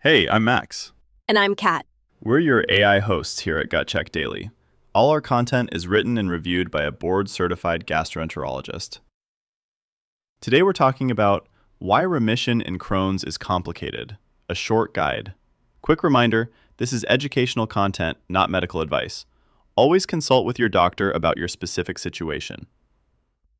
Hey, I'm Max. And I'm Kat. We're your AI hosts here at Gut Check Daily. All our content is written and reviewed by a board-certified gastroenterologist. Today we're talking about why remission in Crohn's is complicated, a short guide. Quick reminder, this is educational content, not medical advice. Always consult with your doctor about your specific situation.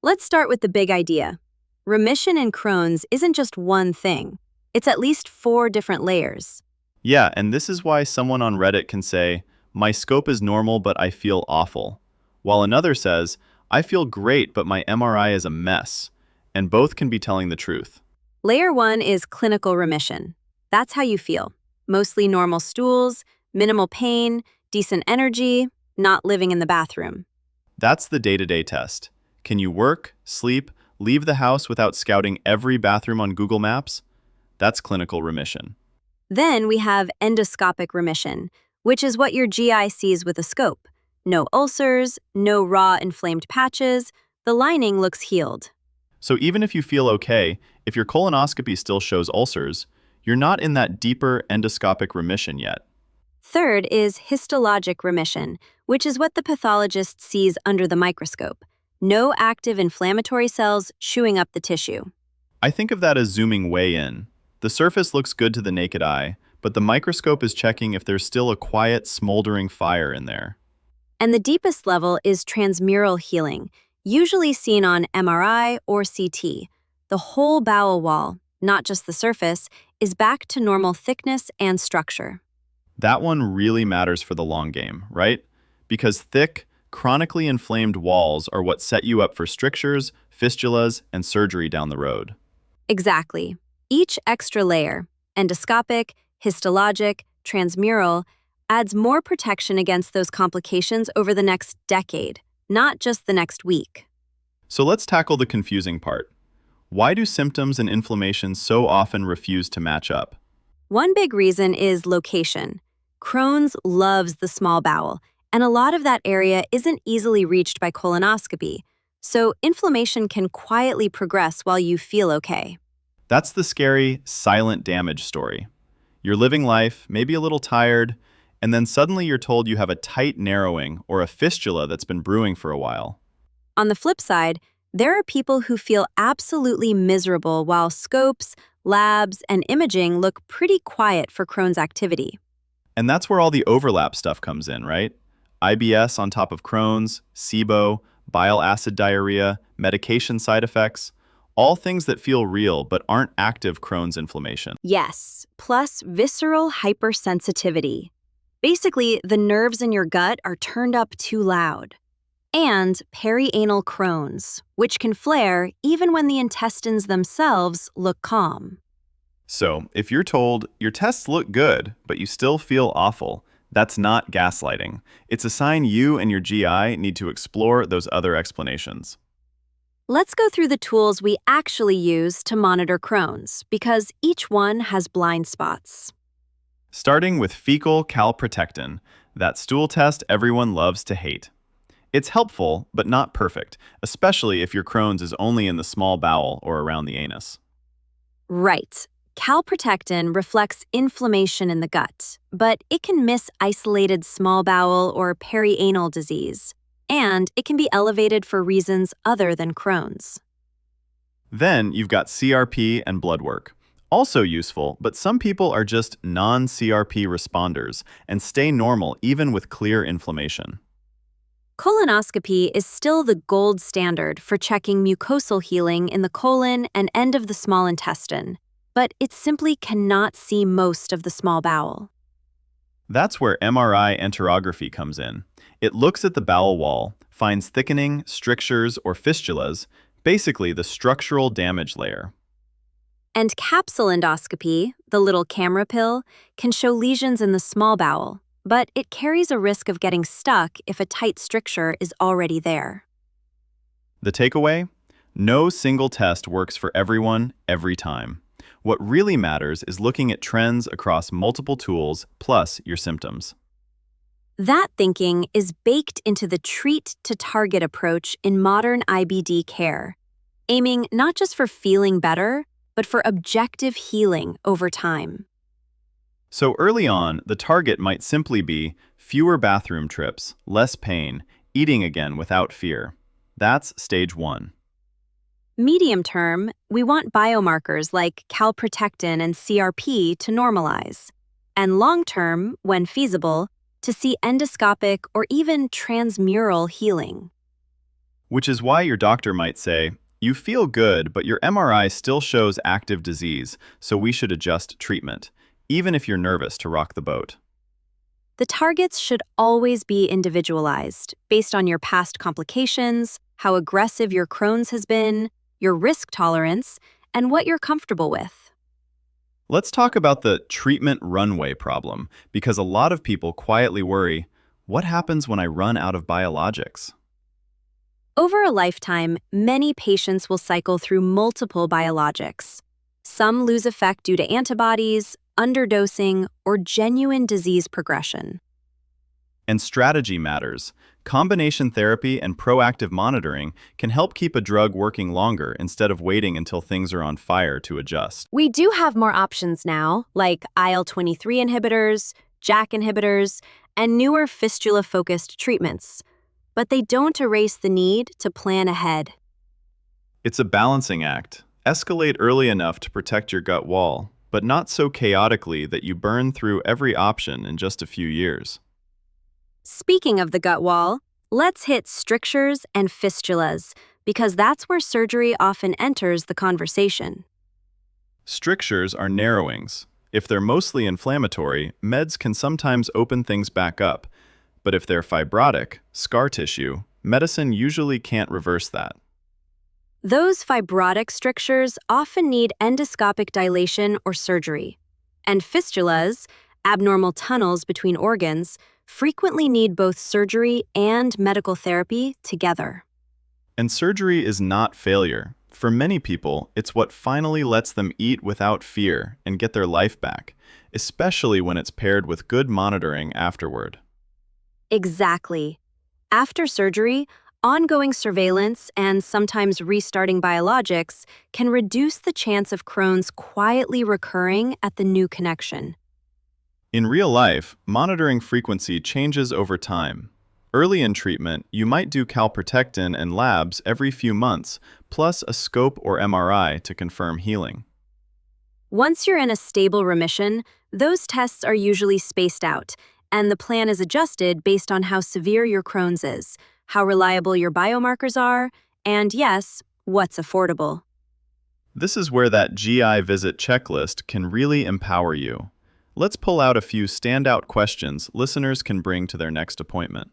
Let's start with the big idea. Remission in Crohn's isn't just one thing. It's at least 4 different layers. Yeah, and this is why someone on Reddit can say, "My scope is normal, but I feel awful," while another says, "I feel great, but my MRI is a mess," and both can be telling the truth. Layer 1 is clinical remission. That's how you feel. Mostly normal stools, minimal pain, decent energy, not living in the bathroom. That's the day-to-day test. Can you work, sleep, leave the house without scouting every bathroom on Google Maps? That's clinical remission. Then we have endoscopic remission, which is what your GI sees with a scope. No ulcers, no raw inflamed patches, the lining looks healed. So even if you feel okay, if your colonoscopy still shows ulcers, you're not in that deeper endoscopic remission yet. Third is histologic remission, which is what the pathologist sees under the microscope. No active inflammatory cells chewing up the tissue. I think of that as zooming way in. The surface looks good to the naked eye, but the microscope is checking if there's still a quiet, smoldering fire in there. And the deepest level is transmural healing, usually seen on MRI or CT. The whole bowel wall, not just the surface, is back to normal thickness and structure. That one really matters for the long game, right? Because thick, chronically inflamed walls are what set you up for strictures, fistulas, and surgery down the road. Exactly. Each extra layer, endoscopic, histologic, transmural, adds more protection against those complications over the next decade, not just the next week. So let's tackle the confusing part. Why do symptoms and inflammation so often refuse to match up? One big reason is location. Crohn's loves the small bowel, and a lot of that area isn't easily reached by colonoscopy, so inflammation can quietly progress while you feel okay. That's the scary, silent damage story. You're living life, maybe a little tired, and then suddenly you're told you have a tight narrowing or a fistula that's been brewing for a while. On the flip side, there are people who feel absolutely miserable while scopes, labs, and imaging look pretty quiet for Crohn's activity. And that's where all the overlap stuff comes in, right? IBS on top of Crohn's, SIBO, bile acid diarrhea, medication side effects, all things that feel real but aren't active Crohn's inflammation. Yes, plus visceral hypersensitivity. Basically, the nerves in your gut are turned up too loud. And perianal Crohn's, which can flare even when the intestines themselves look calm. So, if you're told your tests look good, but you still feel awful, that's not gaslighting. It's a sign you and your GI need to explore those other explanations. Let's go through the tools we actually use to monitor Crohn's, because each one has blind spots. Starting with fecal calprotectin, that stool test everyone loves to hate. It's helpful, but not perfect, especially if your Crohn's is only in the small bowel or around the anus. Right. Calprotectin reflects inflammation in the gut, but it can miss isolated small bowel or perianal disease. And it can be elevated for reasons other than Crohn's. Then you've got CRP and blood work. Also useful, but some people are just non-CRP responders and stay normal even with clear inflammation. Colonoscopy is still the gold standard for checking mucosal healing in the colon and end of the small intestine, but it simply cannot see most of the small bowel. That's where MRI enterography comes in. It looks at the bowel wall, finds thickening, strictures, or fistulas, basically the structural damage layer. And capsule endoscopy, the little camera pill, can show lesions in the small bowel, but it carries a risk of getting stuck if a tight stricture is already there. The takeaway? No single test works for everyone, every time. What really matters is looking at trends across multiple tools plus your symptoms. That thinking is baked into the treat-to-target approach in modern IBD care, aiming not just for feeling better, but for objective healing over time. So early on, the target might simply be fewer bathroom trips, less pain, eating again without fear. That's stage 1. Medium term, we want biomarkers like calprotectin and CRP to normalize. And long term, when feasible, to see endoscopic or even transmural healing. Which is why your doctor might say, you feel good, but your MRI still shows active disease, so we should adjust treatment, even if you're nervous to rock the boat. The targets should always be individualized, based on your past complications, how aggressive your Crohn's has been, your risk tolerance, and what you're comfortable with. Let's talk about the treatment runway problem, because a lot of people quietly worry, what happens when I run out of biologics? Over a lifetime, many patients will cycle through multiple biologics. Some lose effect due to antibodies, underdosing, or genuine disease progression. And strategy matters. Combination therapy and proactive monitoring can help keep a drug working longer instead of waiting until things are on fire to adjust. We do have more options now, like IL-23 inhibitors, JAK inhibitors, and newer fistula-focused treatments. But they don't erase the need to plan ahead. It's a balancing act. Escalate early enough to protect your gut wall, but not so chaotically that you burn through every option in just a few years. Speaking of the gut wall, let's hit strictures and fistulas, because that's where surgery often enters the conversation. Strictures are narrowings. If they're mostly inflammatory, meds can sometimes open things back up. But if they're fibrotic, scar tissue, medicine usually can't reverse that. Those fibrotic strictures often need endoscopic dilation or surgery. And fistulas, abnormal tunnels between organs, frequently need both surgery and medical therapy together. And surgery is not failure. For many people, it's what finally lets them eat without fear and get their life back, especially when it's paired with good monitoring afterward. Exactly. After surgery, ongoing surveillance and sometimes restarting biologics can reduce the chance of Crohn's quietly recurring at the new connection. In real life, monitoring frequency changes over time. Early in treatment, you might do calprotectin and labs every few months, plus a scope or MRI to confirm healing. Once you're in a stable remission, those tests are usually spaced out, and the plan is adjusted based on how severe your Crohn's is, how reliable your biomarkers are, and yes, what's affordable. This is where that GI visit checklist can really empower you. Let's pull out a few standout questions listeners can bring to their next appointment.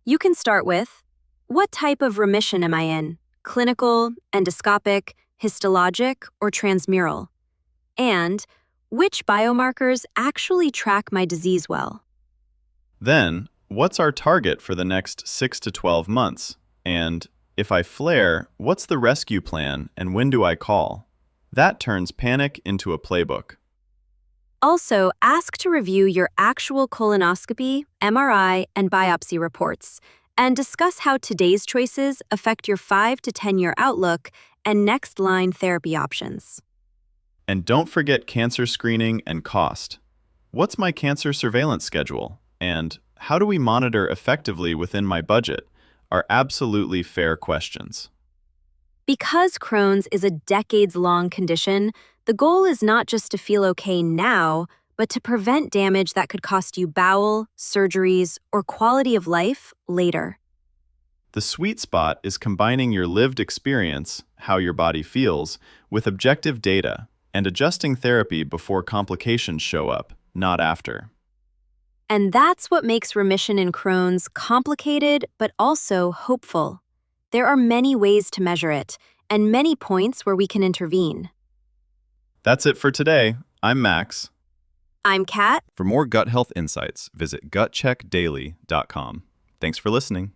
You can start with, what type of remission am I in? Clinical, endoscopic, histologic, or transmural? And which biomarkers actually track my disease well? Then, what's our target for the next 6 to 12 months? And if I flare, what's the rescue plan and when do I call? That turns panic into a playbook. Also, ask to review your actual colonoscopy, MRI, and biopsy reports, and discuss how today's choices affect your 5 to 10-year outlook and next-line therapy options. And don't forget cancer screening and cost. What's my cancer surveillance schedule? And how do we monitor effectively within my budget? Are absolutely fair questions. Because Crohn's is a decades-long condition, the goal is not just to feel okay now, but to prevent damage that could cost you bowel, surgeries, or quality of life later. The sweet spot is combining your lived experience, how your body feels, with objective data, and adjusting therapy before complications show up, not after. And that's what makes remission in Crohn's complicated but also hopeful. There are many ways to measure it, and many points where we can intervene. That's it for today. I'm Max. I'm Kat. For more gut health insights, visit gutcheckdaily.com. Thanks for listening.